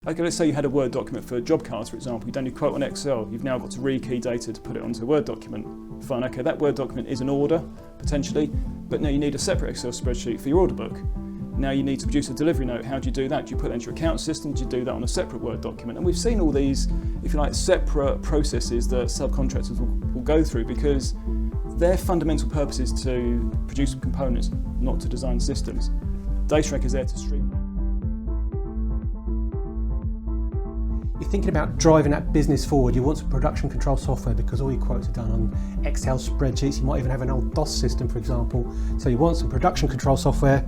Okay, let's say you had a Word document for job cards, for example. You've done your quote on Excel. You've now got to rekey data to put it onto a Word document. Fine, okay, that Word document is an order, potentially, but now you need a separate Excel spreadsheet for your order book. Now you need to produce a delivery note. How do you do that? Do you put that into your account system? Do you do that on a separate Word document? And we've seen all these, if you like, separate processes that subcontractors will go through because their fundamental purpose is to produce components, not to design systems. Datatrack is there to streamline. You're thinking about driving that business forward. You want some production control software because all your quotes are done on Excel spreadsheets. You might even have an old DOS system, for example. So you want some production control software.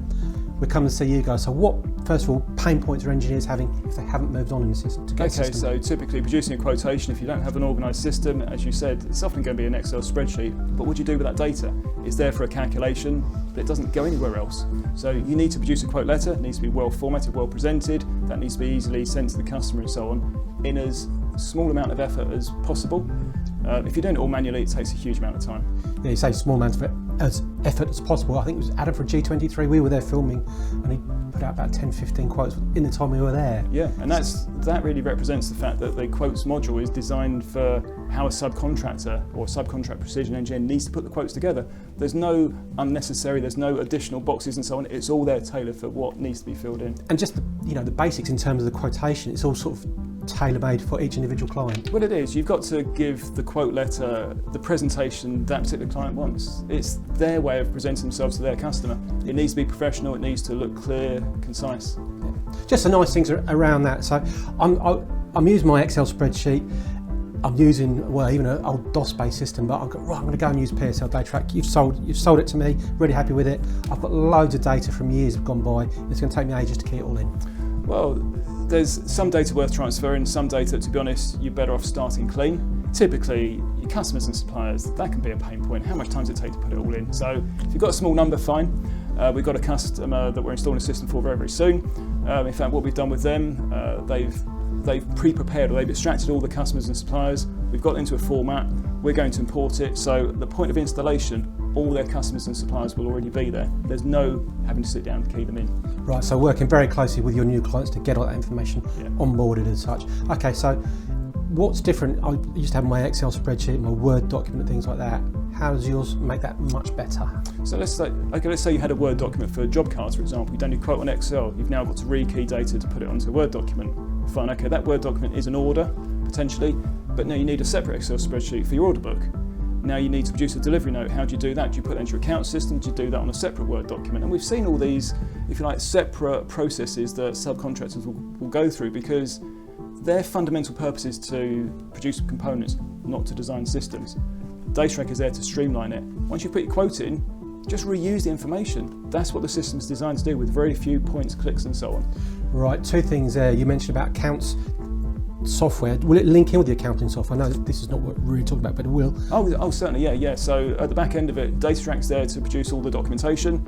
We come and see you guys. So what, first of all, pain points are engineers having if they haven't moved on in the system to get Okay, system? so typically producing a quotation, if you don't have an organised system, as you said, it's often going to be an Excel spreadsheet. But what do you do with that data? It's there for a calculation, but it doesn't go anywhere else. So you need to produce a quote letter. It needs to be well formatted, well presented. That needs to be easily sent to the customer and so on in as small amount of effort as possible. If you're doing it all manually, it takes a huge amount of time. Yeah, you say small amounts of effort as possible. I think it was Adam for G23. We were there filming and he put out about 10-15 quotes in the time we were there. Yeah, and that really represents the fact that the quotes module is designed for how a subcontractor or subcontract precision engineer needs to put the quotes together. There's no unnecessary, there's no additional boxes and so on. It's all there tailored for what needs to be filled in. And just the basics in terms of the quotation, it's all sort of tailor-made for each individual client. Well, it is. You've got to give the quote letter the presentation that particular client wants. It's their way of presenting themselves to their customer. It needs to be professional, it needs to look clear, concise. Yeah. Just the nice things around that. So I'm using my Excel spreadsheet. I'm using, well, even an old DOS-based system, but I'm going to go and use PSL Datatrack. You've sold it to me, really happy with it. I've got loads of data from years have gone by. It's going to take me ages to key it all in. Well, there's some data worth transferring, some data, to be honest, you're better off starting clean. Typically, your customers and suppliers, that can be a pain point. How much time does it take to put it all in? So if you've got a small number, fine. We've got a customer that we're installing a system for very, very soon. In fact, what we've done with them, they've pre-prepared, or they've extracted all the customers and suppliers. We've got it into a format. We're going to import it. So the point of installation, all their customers and suppliers will already be there. There's no having to sit down and key them in. Right, so working very closely with your new clients to get all that information onboarded as such. Okay, so what's different? I used to have my Excel spreadsheet, my Word document and things like that. How does yours make that much better? So let's say you had a Word document for job cards, for example. You've done your quote on Excel. You've now got to rekey data to put it onto a Word document. Fine, okay, that Word document is an order, potentially, but now you need a separate Excel spreadsheet for your order book. Now you need to produce a delivery note. How do you do that? Do you put that into your account system? Do you do that on a separate Word document? And we've seen all these, if you like, separate processes that subcontractors will go through because their fundamental purpose is to produce components, not to design systems. Datatrack is there to streamline it. Once you put your quote in, just reuse the information. That's what the system's designed to do with very few points, clicks and so on. Right, two things there. You mentioned about accounts software. Will it link in with the accounting software? I know this is not what we're really talking about, but it will. Oh, certainly, yeah. So at the back end of it, Datatrack's there to produce all the documentation.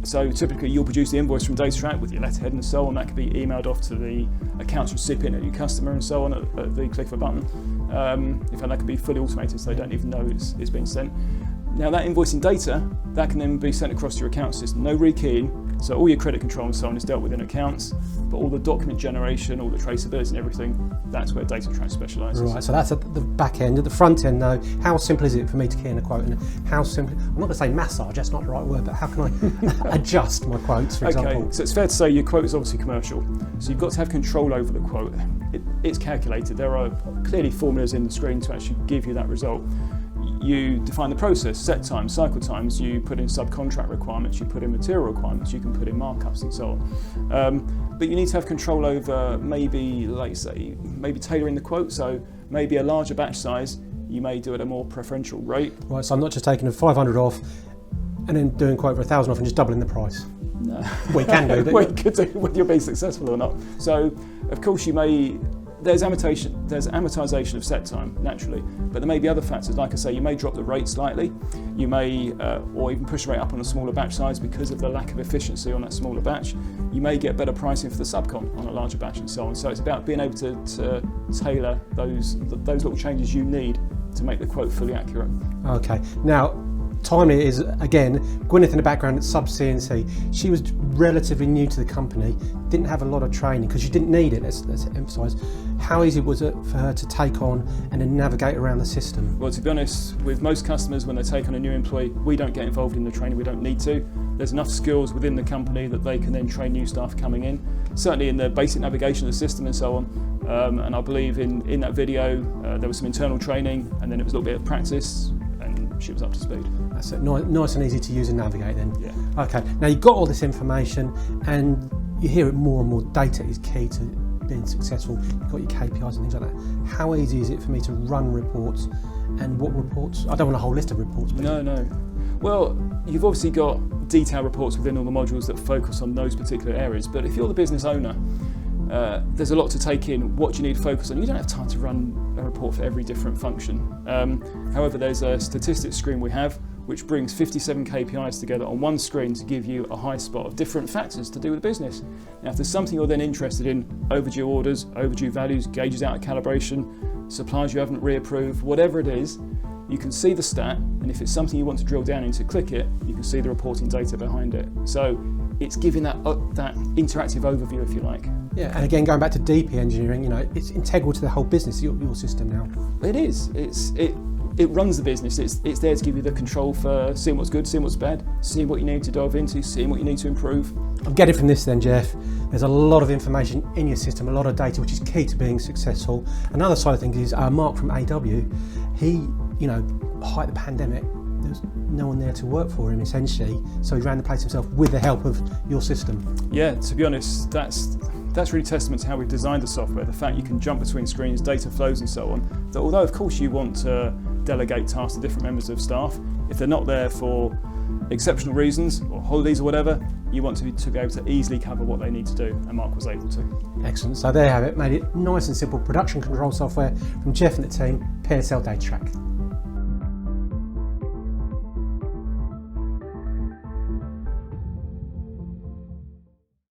So typically you'll produce the invoice from Datatrack with your letterhead and so on. That can be emailed off to the accounts recipient at your customer and so on at the click of a button. In fact, that can be fully automated so they don't even know it's been sent. Now that invoicing data, that can then be sent across to your account system. No rekeying, so all your credit control and so on is dealt with in accounts, but all the document generation, all the traceability and everything, that's where Datatrack specialises. Right, so that's at the back end. At the front end though, how simple is it for me to key in a quote? And how simple, I'm not going to say massage, that's not the right word, but how can I adjust my quotes, for example? Okay, so it's fair to say your quote is obviously commercial, so you've got to have control over the quote. It's calculated, there are clearly formulas in the screen to actually give you that result. You define the process, set times, cycle times, you put in subcontract requirements, you put in material requirements, you can put in markups and so on. But you need to have control over maybe tailoring the quote, so maybe a larger batch size, you may do it at a more preferential rate. Right, so I'm not just taking a 500 off and then doing quote for 1,000 off and just doubling the price. No. Well, you can do. Well, you could do whether you're being successful or not. So, of course, there's amortization of set time, naturally, but there may be other factors. Like I say, you may drop the rate slightly, you may, or even push the rate up on a smaller batch size because of the lack of efficiency on that smaller batch. You may get better pricing for the subcon on a larger batch and so on. So it's about being able to tailor those little changes you need to make the quote fully accurate. Okay, now timely is, again, Gwyneth in the background at Sub C&C. She was relatively new to the company, didn't have a lot of training because she didn't need it, let's emphasise. How easy was it for her to take on and then navigate around the system? Well, to be honest, with most customers, when they take on a new employee, we don't get involved in the training, we don't need to. There's enough skills within the company that they can then train new staff coming in, certainly in the basic navigation of the system and so on. And I believe in that video, there was some internal training, and then it was a little bit of practice, and she was up to speed. That's it. Nice and easy to use and navigate then. Yeah. Okay, now you've got all this information, and you hear it more and more, data is key to being successful. You've got your KPIs and things like that. How easy is it for me to run reports, and what reports? I don't want a whole list of reports. But No. Well, you've obviously got detailed reports within all the modules that focus on those particular areas, but if you're the business owner, there's a lot to take in. What do you need to focus on? You don't have time to run a report for every different function. However, there's a statistics screen we have which brings 57 KPIs together on one screen to give you a high spot of different factors to do with the business. Now, if there's something you're then interested in, overdue orders, overdue values, gauges out of calibration, suppliers you haven't reapproved, whatever it is, you can see the stat, and if it's something you want to drill down into, click it, you can see the reporting data behind it. So it's giving that interactive overview, if you like. Yeah, and again, going back to DP engineering, it's integral to the whole business, your system now. It is. It runs the business. It's there to give you the control for seeing what's good, seeing what's bad, seeing what you need to dive into, seeing what you need to improve. I'm getting from this then, Geoff, there's a lot of information in your system, a lot of data, which is key to being successful. Another side of things is Mark from AW, he, height of the pandemic, there was no one there to work for him essentially, so he ran the place himself with the help of your system. Yeah, to be honest, that's really testament to how we've designed the software, the fact you can jump between screens, data flows and so on, that although of course you want to delegate tasks to different members of staff, if they're not there for exceptional reasons or holidays or whatever, you want to be able to easily cover what they need to do, and Mark was able to. Excellent, so there you have it, made it nice and simple production control software from Geoff and the team, PSL Datatrack.